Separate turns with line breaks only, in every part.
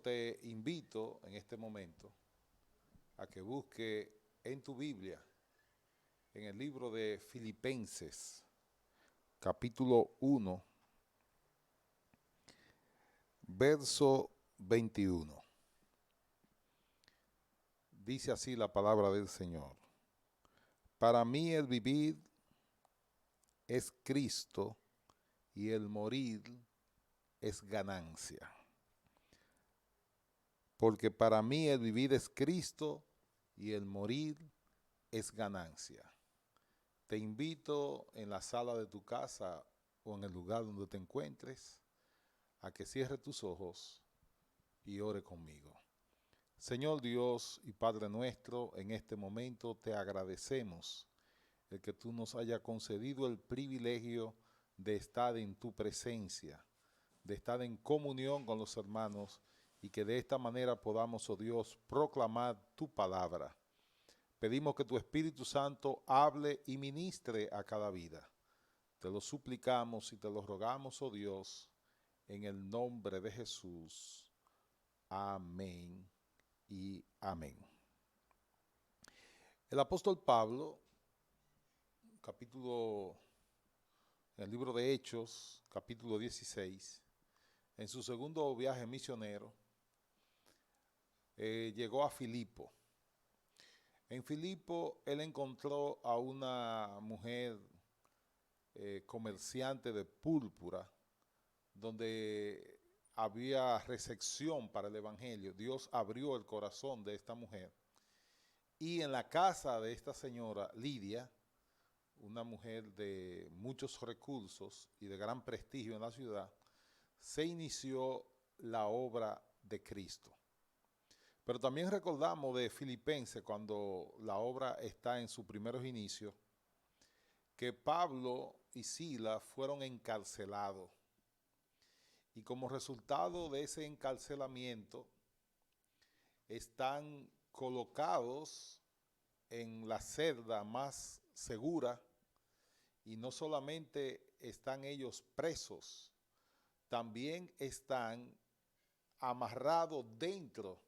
te invito en este momento a que busque en tu Biblia, en el libro de Filipenses, capítulo 1, verso 21. Dice así la palabra del Señor. Para mí el vivir es Cristo y el morir es ganancia. Porque para mí el vivir es Cristo y el morir es ganancia. Te invito en la sala de tu casa o en el lugar donde te encuentres a que cierres tus ojos y ore conmigo. Señor Dios y Padre nuestro, en este momento te agradecemos el que tú nos haya concedido el privilegio de estar en tu presencia, de estar en comunión con los hermanos y que de esta manera podamos, oh Dios, proclamar tu palabra. Pedimos que tu Espíritu Santo hable y ministre a cada vida. Te lo suplicamos y te lo rogamos, oh Dios, en el nombre de Jesús. Amén y amén. El apóstol Pablo, en el libro de Hechos, capítulo 16, en su segundo viaje misionero, llegó a Filipo. En Filipo él encontró a una mujer comerciante de púrpura, donde había recepción para el evangelio. Dios abrió el corazón de esta mujer. Y en la casa de esta señora, Lidia, una mujer de muchos recursos y de gran prestigio en la ciudad, se inició la obra de Cristo. Pero también recordamos de Filipenses, cuando la obra está en sus primeros inicios, que Pablo y Silas fueron encarcelados. Y como resultado de ese encarcelamiento, están colocados en la celda más segura, y no solamente están ellos presos, también están amarrados dentro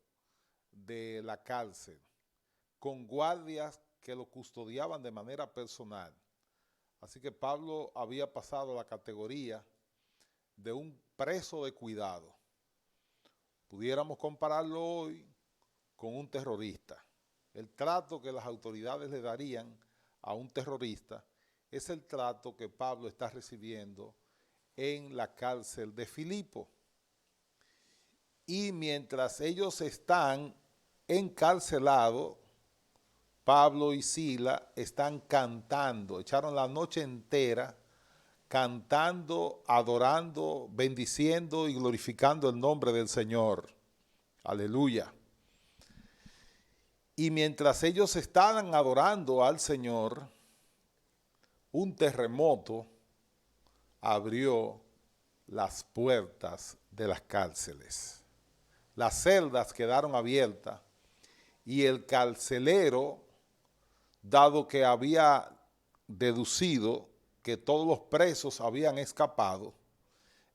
de la cárcel, con guardias que lo custodiaban de manera personal. Así que Pablo había pasado a la categoría de un preso de cuidado. Pudiéramos compararlo hoy con un terrorista. El trato que las autoridades le darían a un terrorista es el trato que Pablo está recibiendo en la cárcel de Filipo. Y mientras ellos están encarcelados, Pablo y Silas están cantando, echaron la noche entera cantando, adorando, bendiciendo y glorificando el nombre del Señor. Aleluya. Y mientras ellos estaban adorando al Señor, un terremoto abrió las puertas de las cárceles. Las celdas quedaron abiertas y el carcelero, dado que había deducido que todos los presos habían escapado,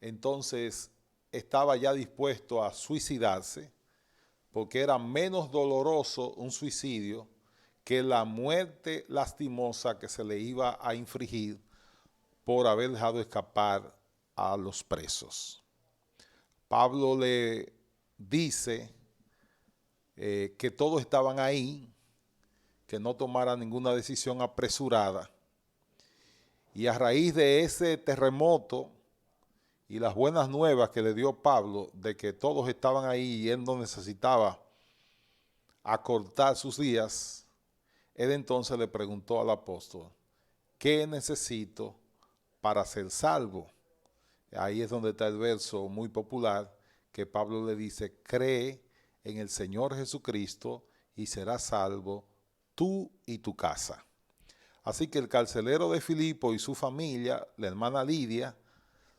entonces estaba ya dispuesto a suicidarse, porque era menos doloroso un suicidio que la muerte lastimosa que se le iba a infligir por haber dejado escapar a los presos. Pablo le dice que todos estaban ahí, que no tomara ninguna decisión apresurada. Y a raíz de ese terremoto y las buenas nuevas que le dio Pablo de que todos estaban ahí y él no necesitaba acortar sus días, él entonces le preguntó al apóstol, ¿qué necesito para ser salvo? Ahí es donde está el verso muy popular que Pablo le dice, cree en el Señor Jesucristo y serás salvo tú y tu casa. Así que el carcelero de Filipo y su familia, la hermana Lidia,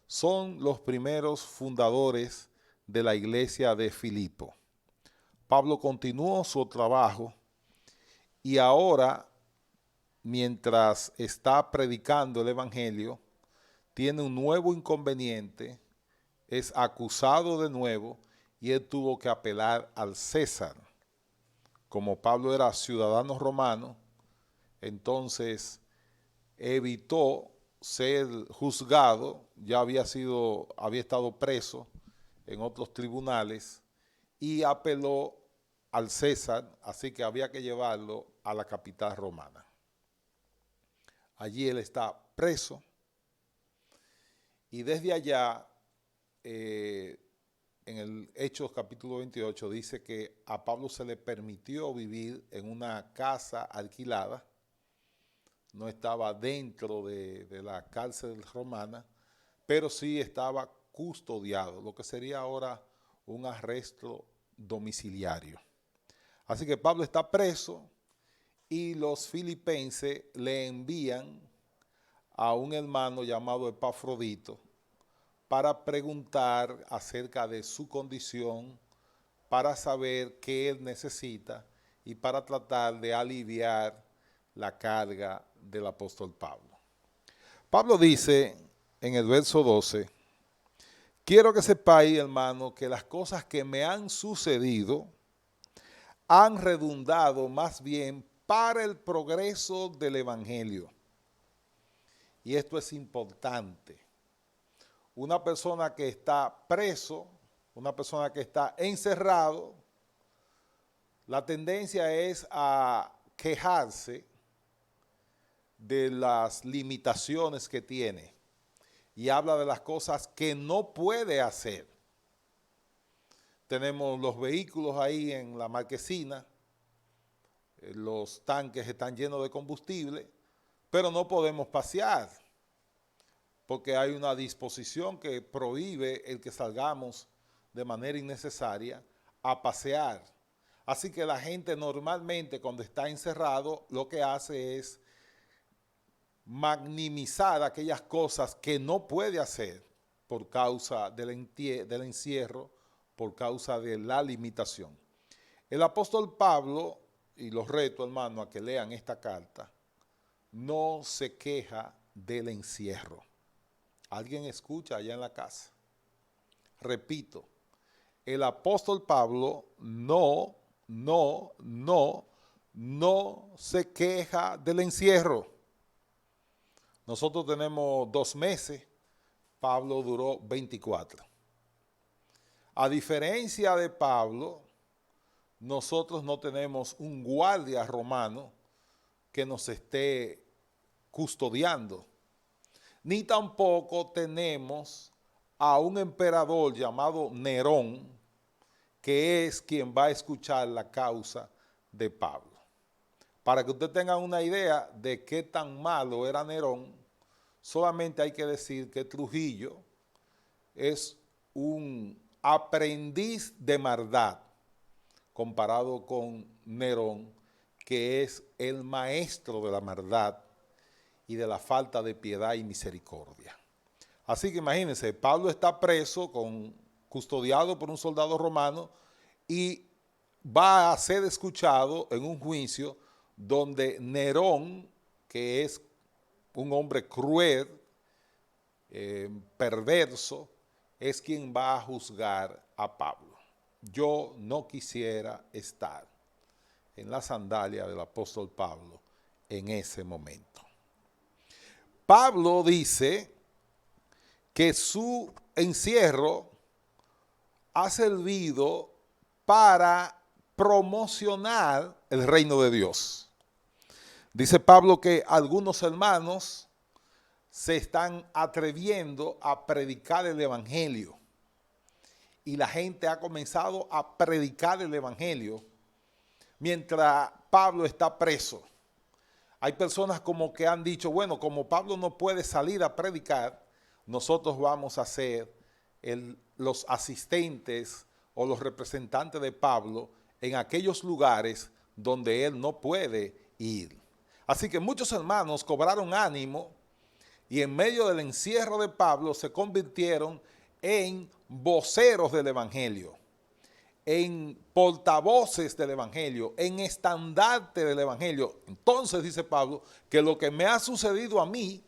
son los primeros fundadores de la iglesia de Filipo. Pablo continuó su trabajo y ahora, mientras está predicando el evangelio, tiene un nuevo inconveniente, es acusado de nuevo y él tuvo que apelar al César. Como Pablo era ciudadano romano, entonces evitó ser juzgado, ya había estado preso en otros tribunales y apeló al César, así que había que llevarlo a la capital romana. Allí él está preso y desde allá, en el Hechos capítulo 28, dice que a Pablo se le permitió vivir en una casa alquilada, no estaba dentro de la cárcel romana, pero sí estaba custodiado, lo que sería ahora un arresto domiciliario. Así que Pablo está preso y los filipenses le envían a un hermano llamado Epafrodito para preguntar acerca de su condición, para saber qué él necesita y para tratar de aliviar la carga del apóstol Pablo. Pablo dice en el verso 12, quiero que sepáis, hermano, que las cosas que me han sucedido han redundado más bien para el progreso del evangelio. Y esto es importante. Una persona que está preso, una persona que está encerrado, la tendencia es a quejarse de las limitaciones que tiene y habla de las cosas que no puede hacer. Tenemos los vehículos ahí en la marquesina, los tanques están llenos de combustible, pero no podemos pasear porque hay una disposición que prohíbe el que salgamos de manera innecesaria a pasear. Así que la gente normalmente cuando está encerrado lo que hace es maximizar aquellas cosas que no puede hacer por causa del encierro, por causa de la limitación. El apóstol Pablo, y los reto, hermano, a que lean esta carta, no se queja del encierro. ¿Alguien escucha allá en la casa? Repito, el apóstol Pablo no se queja del encierro. Nosotros tenemos 2 meses, Pablo duró 24. A diferencia de Pablo, nosotros no tenemos un guardia romano que nos esté custodiando, ni tampoco tenemos a un emperador llamado Nerón, que es quien va a escuchar la causa de Pablo. Para que usted tenga una idea de qué tan malo era Nerón, solamente hay que decir que Trujillo es un aprendiz de maldad comparado con Nerón, que es el maestro de la maldad y de la falta de piedad y misericordia. Así que imagínense, Pablo está preso, custodiado por un soldado romano y va a ser escuchado en un juicio donde Nerón, que es un hombre cruel, perverso, es quien va a juzgar a Pablo. Yo no quisiera estar en la sandalia del apóstol Pablo en ese momento. Pablo dice que su encierro ha servido para promocionar el reino de Dios. Dice Pablo que algunos hermanos se están atreviendo a predicar el evangelio y la gente ha comenzado a predicar el evangelio mientras Pablo está preso. Hay personas como que han dicho, bueno, como Pablo no puede salir a predicar, nosotros vamos a ser los asistentes o los representantes de Pablo en aquellos lugares donde él no puede ir. Así que muchos hermanos cobraron ánimo y en medio del encierro de Pablo se convirtieron en voceros del evangelio, en portavoces del evangelio, en estandarte del evangelio. Entonces dice Pablo que lo que me ha sucedido a mí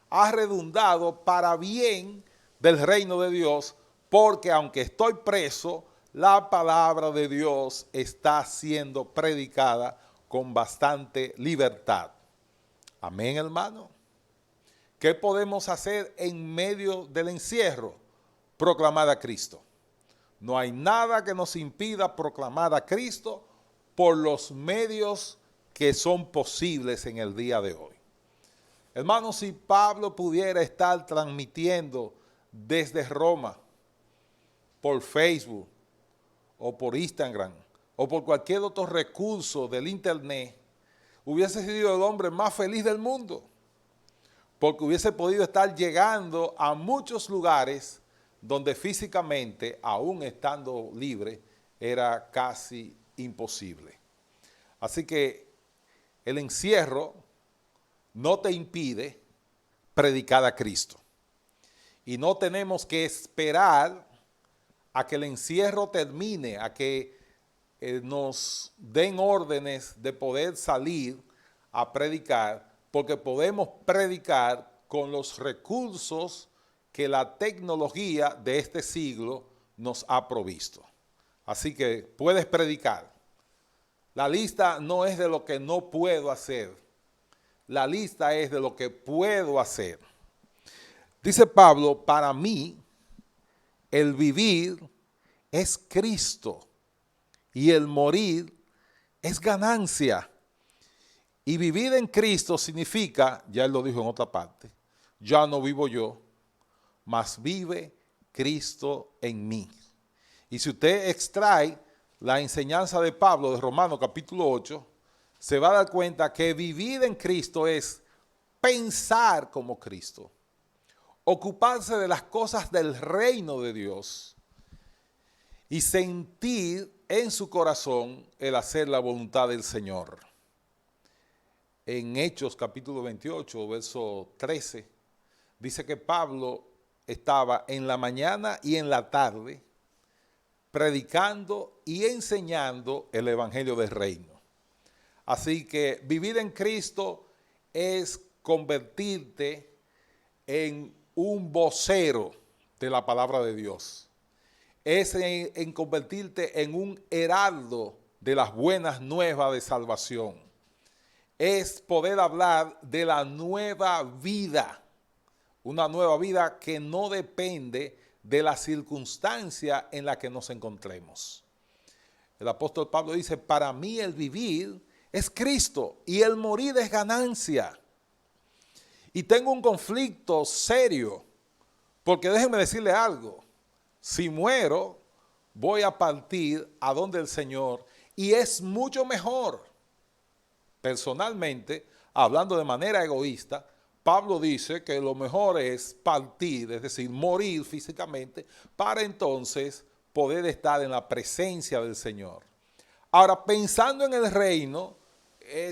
ha redundado para bien del reino de Dios, porque aunque estoy preso, la palabra de Dios está siendo predicada con bastante libertad. Amén, hermano. ¿Qué podemos hacer en medio del encierro? Proclamar a Cristo. No hay nada que nos impida proclamar a Cristo por los medios que son posibles en el día de hoy. Hermanos, si Pablo pudiera estar transmitiendo desde Roma, por Facebook, o por Instagram, o por cualquier otro recurso del internet, hubiese sido el hombre más feliz del mundo, porque hubiese podido estar llegando a muchos lugares donde físicamente, aún estando libre, era casi imposible. Así que el encierro no te impide predicar a Cristo. Y no tenemos que esperar a que el encierro termine, a que nos den órdenes de poder salir a predicar, porque podemos predicar con los recursos que la tecnología de este siglo nos ha provisto. Así que puedes predicar. La lista no es de lo que no puedo hacer. La lista es de lo que puedo hacer. Dice Pablo, para mí, el vivir es Cristo y el morir es ganancia. Y vivir en Cristo significa, ya él lo dijo en otra parte, ya no vivo yo, mas vive Cristo en mí. Y si usted extrae la enseñanza de Pablo de Romanos capítulo 8, se va a dar cuenta que vivir en Cristo es pensar como Cristo, ocuparse de las cosas del reino de Dios y sentir en su corazón el hacer la voluntad del Señor. En Hechos capítulo 28, verso 13, dice que Pablo estaba en la mañana y en la tarde predicando y enseñando el evangelio del reino. Así que vivir en Cristo es convertirte en un vocero de la palabra de Dios. Es en convertirte en un heraldo de las buenas nuevas de salvación. Es poder hablar de la nueva vida. Una nueva vida que no depende de la circunstancia en la que nos encontremos. El apóstol Pablo dice, para mí el vivir es Cristo y el morir es ganancia. Y tengo un conflicto serio, porque déjenme decirle algo, si muero, voy a partir a donde el Señor y es mucho mejor. Personalmente, hablando de manera egoísta, Pablo dice que lo mejor es partir, es decir, morir físicamente, para entonces poder estar en la presencia del Señor. Ahora, pensando en el reino,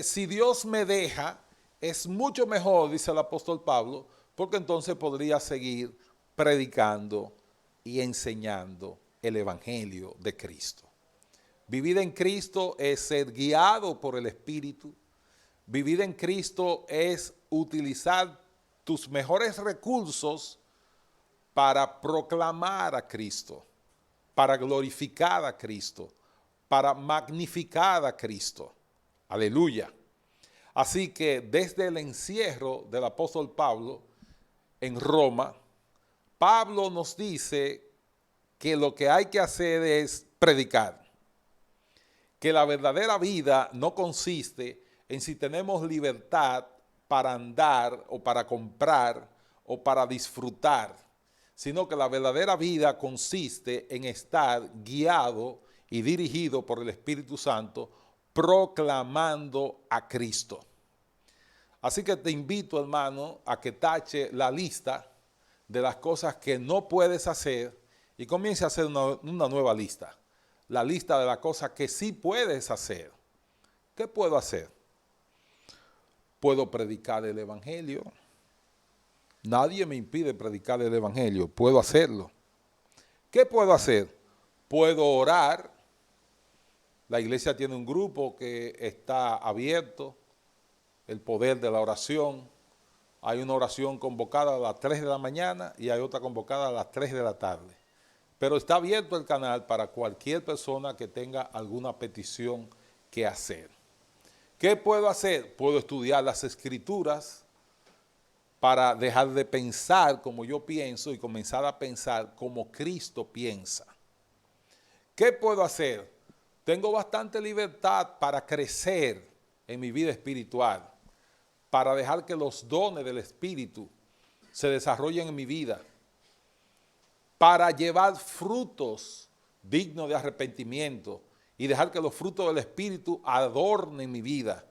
si Dios me deja, es mucho mejor, dice el apóstol Pablo, porque entonces podría seguir predicando y enseñando el evangelio de Cristo. Vivir en Cristo es ser guiado por el Espíritu. Vivir en Cristo es utilizar tus mejores recursos para proclamar a Cristo, para glorificar a Cristo, para magnificar a Cristo. Aleluya. Así que desde el encierro del apóstol Pablo en Roma, Pablo nos dice que lo que hay que hacer es predicar. Que la verdadera vida no consiste en si tenemos libertad para andar o para comprar o para disfrutar, sino que la verdadera vida consiste en estar guiado y dirigido por el Espíritu Santo, proclamando a Cristo. Así que te invito, hermano, a que tache la lista de las cosas que no puedes hacer y comience a hacer una nueva lista. La lista de las cosas que sí puedes hacer. ¿Qué puedo hacer? Puedo predicar el evangelio. Nadie me impide predicar el evangelio. Puedo hacerlo. ¿Qué puedo hacer? Puedo orar. La iglesia tiene un grupo que está abierto. El poder de la oración. Hay una oración convocada a las 3 de la mañana y hay otra convocada a las 3 de la tarde. pero está abierto el canal para cualquier persona que tenga alguna petición que hacer. ¿Qué puedo hacer? Puedo estudiar las Escrituras para dejar de pensar como yo pienso y comenzar a pensar como Cristo piensa. ¿Qué puedo hacer? Tengo bastante libertad para crecer en mi vida espiritual, para dejar que los dones del Espíritu se desarrollen en mi vida, para llevar frutos dignos de arrepentimiento y dejar que los frutos del Espíritu adornen mi vida.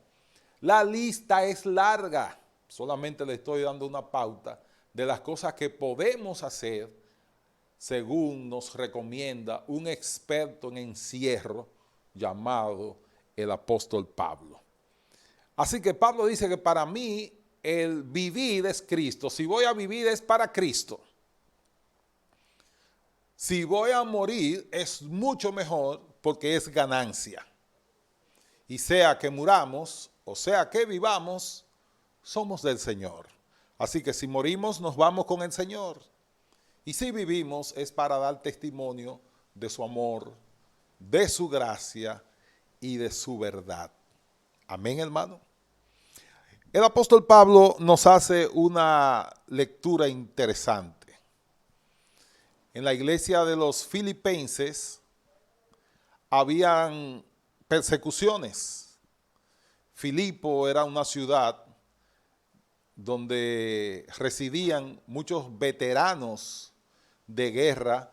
La lista es larga, solamente le estoy dando una pauta de las cosas que podemos hacer según nos recomienda un experto en encierro llamado el apóstol Pablo. Así que Pablo dice que para mí el vivir es Cristo. Si voy a vivir es para Cristo. Si voy a morir es mucho mejor porque es ganancia. Y sea que muramos o sea que vivamos, somos del Señor. Así que si morimos nos vamos con el Señor. Y si vivimos es para dar testimonio de su amor, de su gracia y de su verdad. Amén, hermano. El apóstol Pablo nos hace una lectura interesante. En la iglesia de los filipenses habían persecuciones. Filipo era una ciudad donde residían muchos veteranos de guerra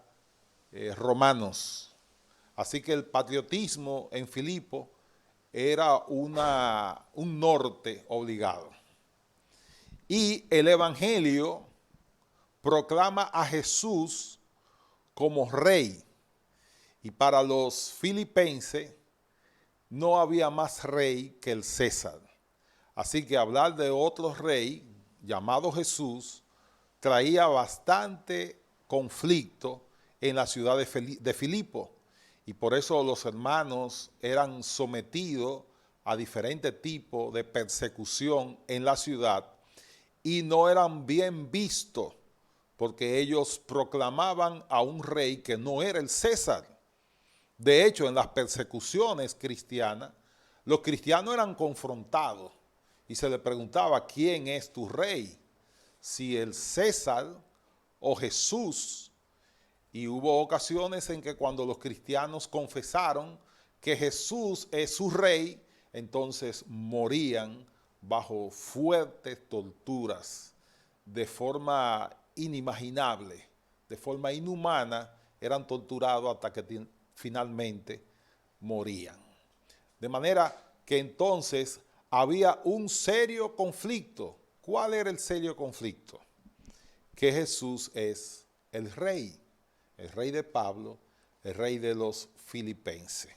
romanos. Así que el patriotismo en Filipo era un norte obligado. Y el evangelio proclama a Jesús como rey. Y para los filipenses no había más rey que el César. Así que hablar de otro rey llamado Jesús traía bastante conflicto en la ciudad de Filipo. Y por eso los hermanos eran sometidos a diferentes tipos de persecución en la ciudad y no eran bien vistos porque ellos proclamaban a un rey que no era el César. De hecho, en las persecuciones cristianas, los cristianos eran confrontados y se les preguntaba, ¿quién es tu rey? Si el César o Jesús. Y hubo ocasiones en que cuando los cristianos confesaron que Jesús es su rey, entonces morían bajo fuertes torturas, de forma inimaginable, de forma inhumana, eran torturados hasta que finalmente morían. De manera que entonces había un serio conflicto. ¿Cuál era el serio conflicto? Que Jesús es el rey de Pablo, el rey de los filipenses.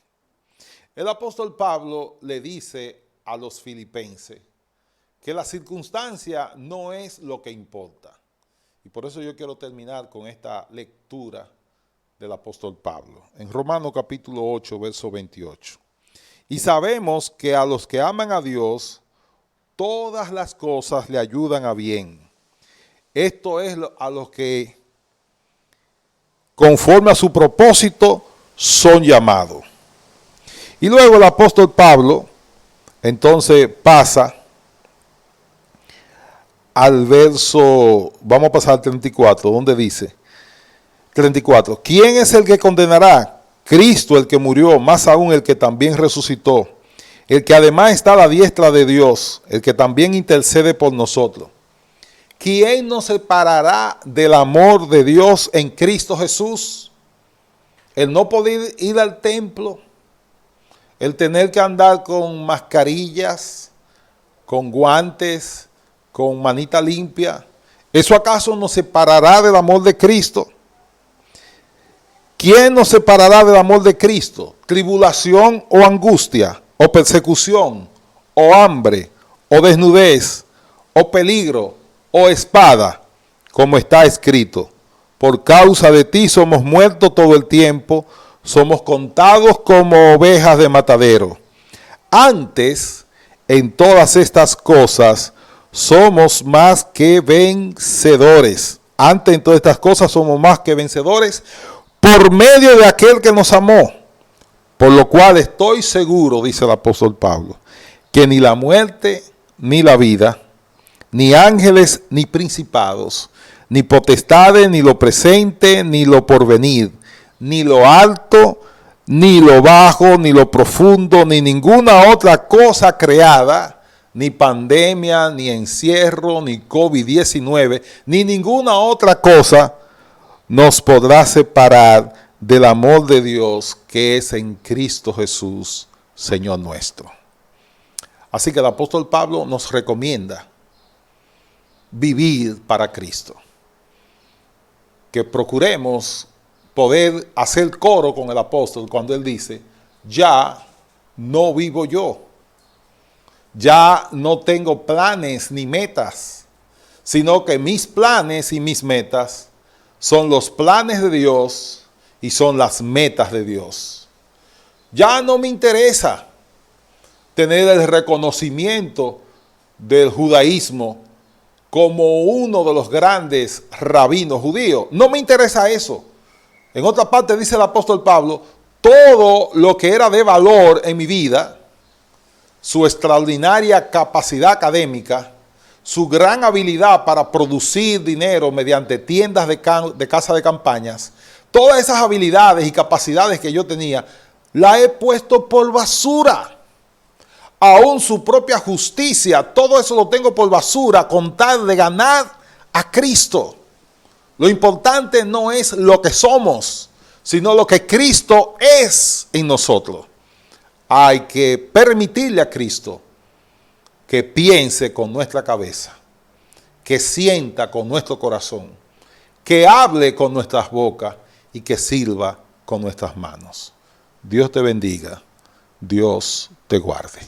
El apóstol Pablo le dice a los filipenses que la circunstancia no es lo que importa. Y por eso yo quiero terminar con esta lectura del apóstol Pablo. En Romanos capítulo 8, verso 28. Y sabemos que a los que aman a Dios, todas las cosas le ayudan a bien. Esto es a los que conforme a su propósito son llamados. Y luego el apóstol Pablo entonces pasa al verso, vamos a pasar al 34, donde dice, 34, ¿quién es el que condenará? Cristo, el que murió, más aún el que también resucitó, el que además está a la diestra de Dios, el que también intercede por nosotros. ¿Quién nos separará del amor de Dios en Cristo Jesús? El no poder ir al templo, el tener que andar con mascarillas, con guantes, con manita limpia. ¿Eso acaso nos separará del amor de Cristo? ¿Quién nos separará del amor de Cristo? ¿Tribulación o angustia, o persecución, o hambre, o desnudez, o peligro, o espada? Como está escrito, por causa de ti somos muertos todo el tiempo, somos contados como ovejas de matadero. Antes, en todas estas cosas, somos más que vencedores. Antes, en todas estas cosas, somos más que vencedores por medio de aquel que nos amó, por lo cual estoy seguro, dice el apóstol Pablo, que ni la muerte ni la vida, ni ángeles ni principados, ni potestades, ni lo presente, ni lo porvenir, ni lo alto, ni lo bajo, ni lo profundo, ni ninguna otra cosa creada, ni pandemia, ni encierro, ni COVID-19, ni ninguna otra cosa nos podrá separar del amor de Dios que es en Cristo Jesús, Señor nuestro. Así que el apóstol Pablo nos recomienda vivir para Cristo. Que procuremos poder hacer coro con el apóstol cuando él dice, ya no vivo yo, ya no tengo planes ni metas, sino que mis planes y mis metas son los planes de Dios y son las metas de Dios. Ya no me interesa tener el reconocimiento del judaísmo como uno de los grandes rabinos judíos. No me interesa eso. En otra parte dice el apóstol Pablo, todo lo que era de valor en mi vida, su extraordinaria capacidad académica, su gran habilidad para producir dinero mediante tiendas de casa de campañas, todas esas habilidades y capacidades que yo tenía, la he puesto por basura. Aún su propia justicia, todo eso lo tengo por basura con tal de ganar a Cristo. Lo importante no es lo que somos, sino lo que Cristo es en nosotros. Hay que permitirle a Cristo que piense con nuestra cabeza, que sienta con nuestro corazón, que hable con nuestras bocas y que sirva con nuestras manos. Dios te bendiga, Dios te guarde.